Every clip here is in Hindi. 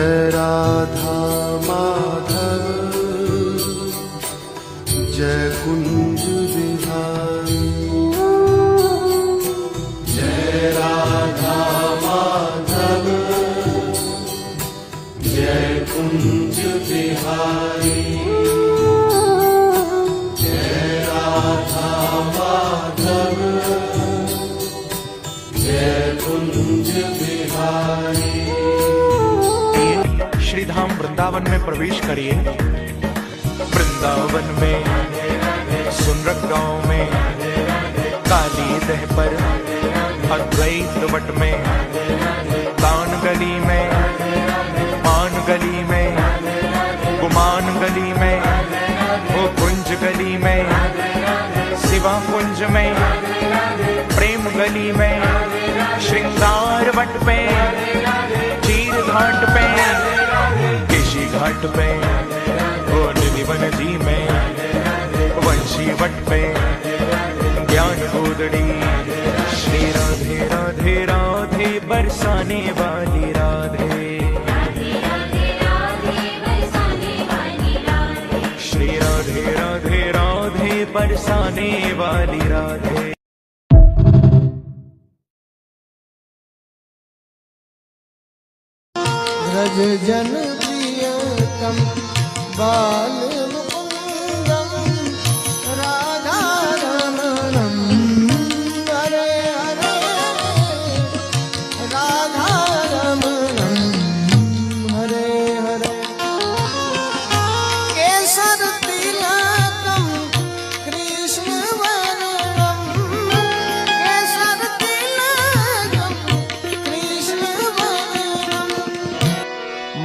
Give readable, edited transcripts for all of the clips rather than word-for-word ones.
जय राधा माधव जय कुंज बिहारी। जय राधा माधव जय कुंज बिहारी। जय राधा माधव जय कुंज बिहारी। श्री धाम वृंदावन में प्रवेश करिए। वृंदावन में सुनरक गांव में काली दह पर अद्वैत वट में तान गली में मान गली में गुमान गली में ओ कुंज गली में शिवा कुंज में प्रेम गली में श्रृंगार वट पे चीर घाट पे केशी घाट पे ओ निधिवन जी में वंशी वट पे ज्ञान गोदड़ी। श्री राधे राधे राधे बरसाने वाली राधे। श्री राधे राधे राधे बरसाने वाली राधे। ब्रज जन प्रियतम बाल मुकुंदम राधा रमणम हरे हरे राधा रमणम हरे हरे। केसर तिलकम कृष्ण वर्णम केसर तिलकम कृष्ण वर्णम।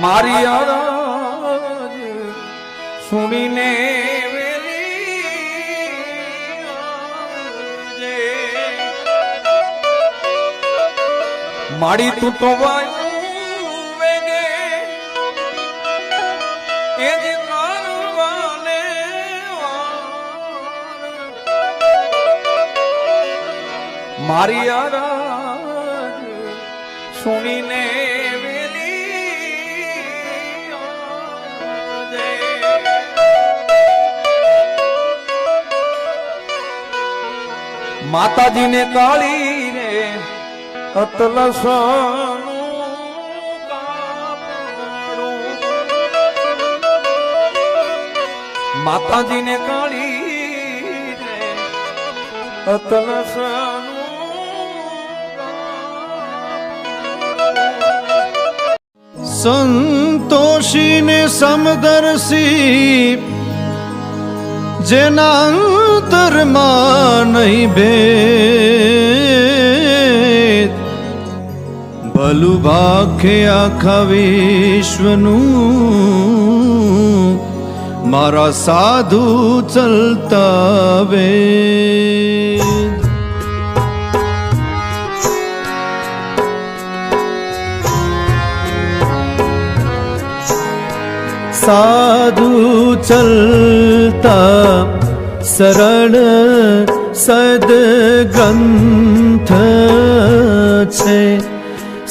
मारी आवाज सुनीने वेली जे मारी तू तो वायु वेगे ए जे कारवाने मारी आवाज सुनीने माता जी ने काली रे अतलसानु कापड़ू माता जी ने काली रे अतलसानु संतोषी ने समदर्शी जेना अंतरमा नहीं भेद भलु भाखे आखा विश्वनु मारा साधु चलता वेद। साधु चलता शरण सद्ग्रंथ छे।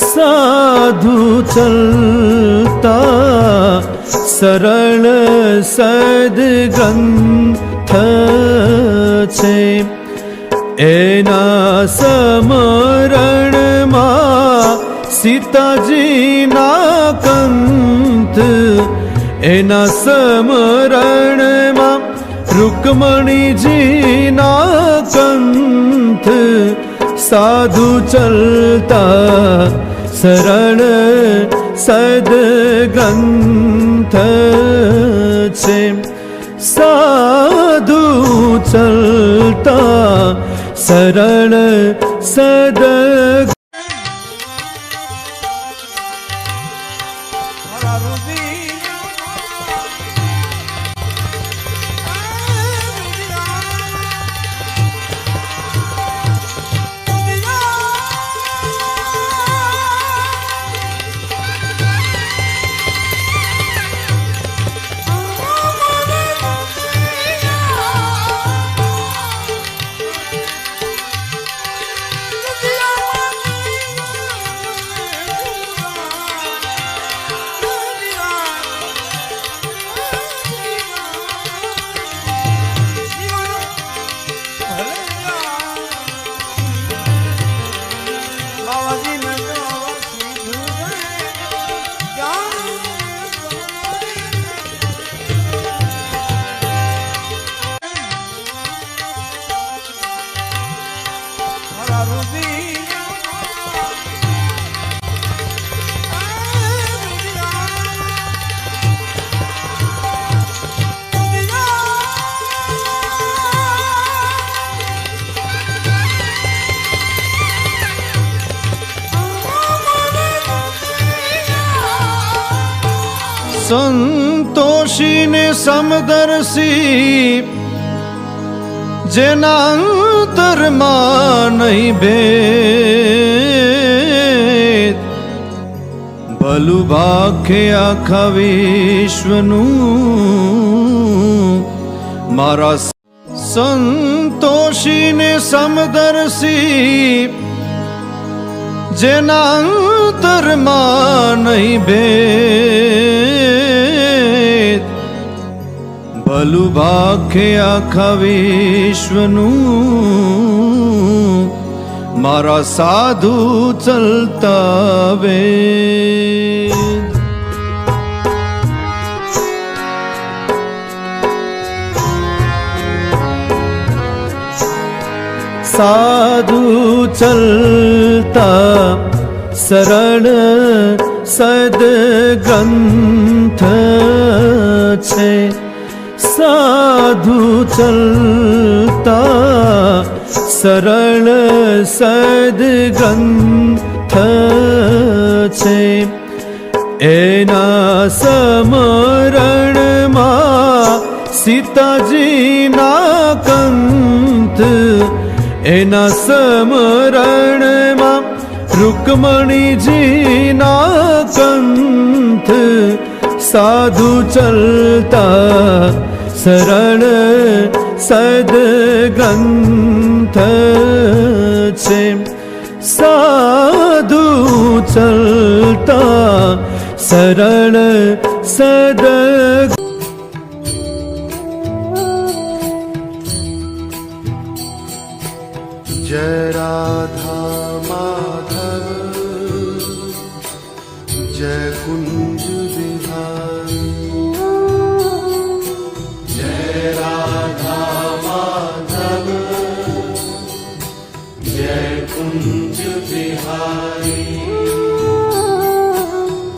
साधु चलता शरण सद्ग्रंथ छे। एना समरण मां सीताजी ना कंठ एना समरण मां रुक्मणी जी ना कंठ। साधु चलता शरण सद्ग्रंथ छे। साधु चलता शरण सद સંતોષી ને સમદર્શી જેના અંતરમાં નહીં ભેદ ભલું ભાખે આખા વિશ્વનું મારા સંતોષી ને સમદર્શી જેના અંતરમાં નહીં ભેદ ભલું ભાખે આખા વિશ્વનું મારા સાધુ ચલતા વેદ સાધુ ચલતા સરળ સદગ્રંથ છે સાધુ ચલતા સરળ સદગ્રંથ છે એના સમરણમાં સીતાજીના કંથ એના સમરણમાં રૂકમણીજીના કંથ સાધુ ચલતા સરળ સદગ્રંથ છે સાધુ ચલતા સરળ સદ जय राधा माधव जय कुंज बिहारी जय राधा माधव जय कुंज बिहारी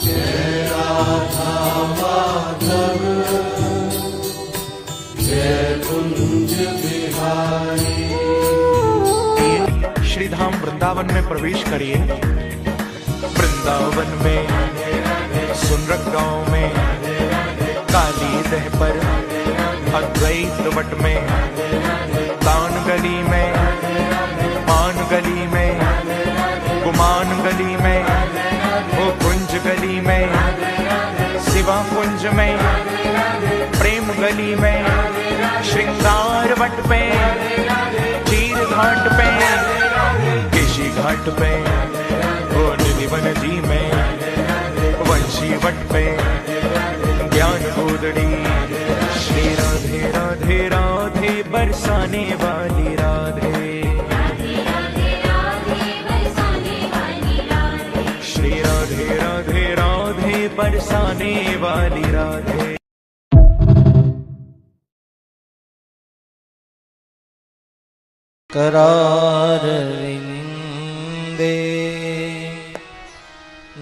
जय राधा माधव जय कुंज बिहारी। श्री धाम वृंदावन में प्रवेश करिए। वृंदावन में सुनरक गांव में काली दह पर अद्वैत वट में तान गली में पान गली में गुमान गली में वो कुंज गली में शिवा कुंज में प्रेम गली में श्रृंगार वट पे चीर घाट पे केशी घाट पे वो निधिवन जी में वंशी वट पे ज्ञान गोदड़ी श्री राधे राधे राधे बरसाने वाली राधे श्री राधे राधे राधे बरसाने वाली राधे। करार विंदे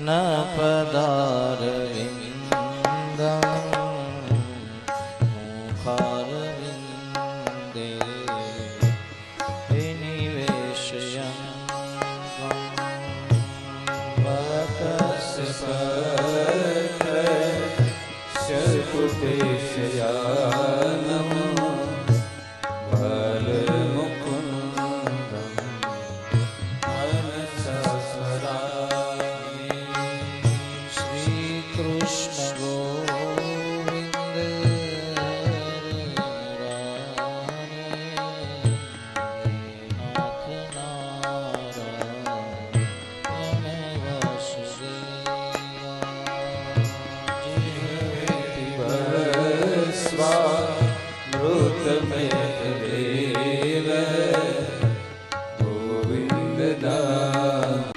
न पदार विंदम मुखार विंदे निवेशयं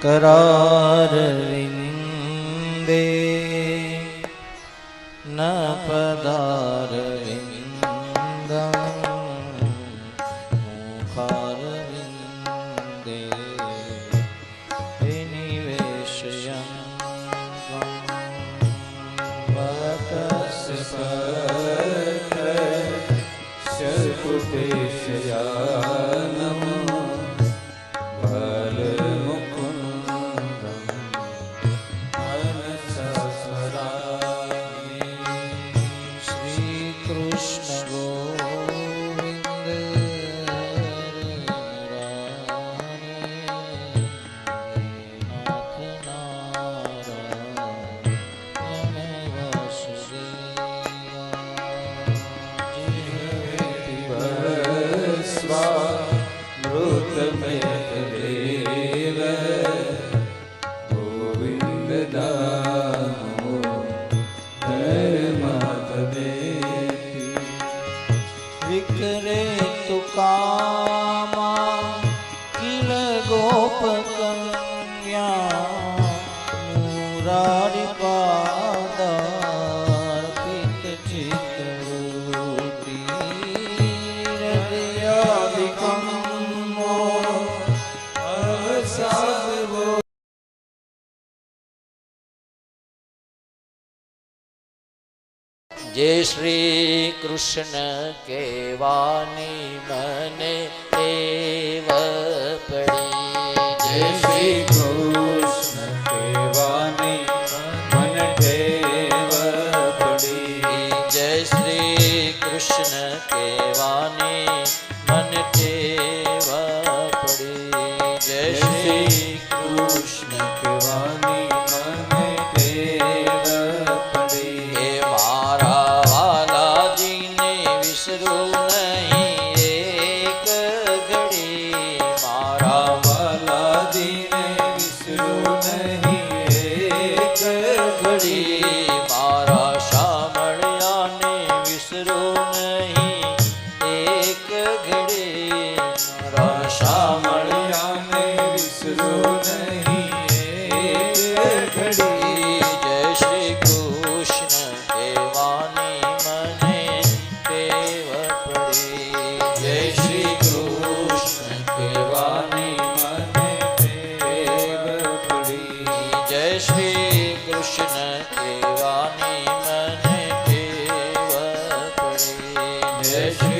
करार विंदे न पदार विंदम मुखार विंदे તમે દેવ ગોવિંદ દામો ધર્માત દેતી વિકરે તુકામા કિલ ગોપ કન્યા મુરારી પાદાર પિત ચિત્તરૂપી હૃદયાદિકમ્મો અવસાદવો જય શ્રી કૃષ્ણ કેવાની મને ટેવ પડી જય શ્રી કૃષ્ણ કેવાની મન ટેવ પડી જય શ્રી કૃષ્ણ કેવાની મને ટેવ પડી જય શ્રી કૃષ્ણ કેવાની મને ટેવ પડી હે મારા વાલાજીને વિસરું નહીં એક ઘડી મારા વાલાજીને વિસરું નહીં એક ઘડી મારા શામળિયાને વિસરું નહીં એક ઘડી મારા શામળિયાને વિસરું નહીં એક ઘડી જય શ્રી કૃષ્ણ કેવાની મને ટેવ પડી જય શ્રી કૃષ્ણ કેવાની મને ટેવ પડી જય શ્રી કૃષ્ણ કેવાની મને ટેવ પડી જય શ્રી